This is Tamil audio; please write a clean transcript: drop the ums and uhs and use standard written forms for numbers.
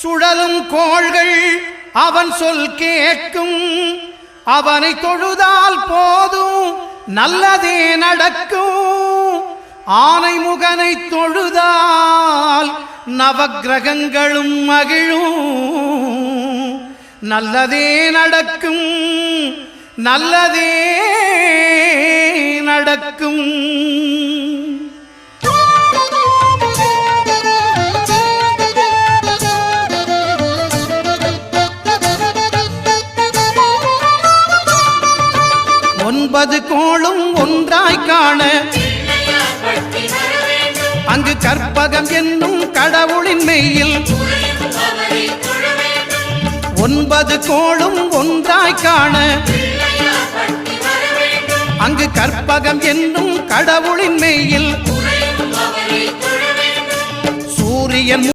சுழலும் கோள்கள் அவன் சொல் கேட்கும். அவனை தொழுதால் போதும் நல்லதே நடக்கும். ஆனை முகனை தொழுதால் நவக்கிரகங்களும் மகிழும். நல்லதே நடக்கும், நல்லதே நடக்கும். ஒன்பது கோளும் ஒன்றாய் காண அங்கு கற்பகம் என்னும் கடவுளின் மெய்யில். ஒன்பது கோளும் ஒன்றாய் காண அங்கு கற்பகம் என்னும் கடவுளின் மெய்யில். சூரியன்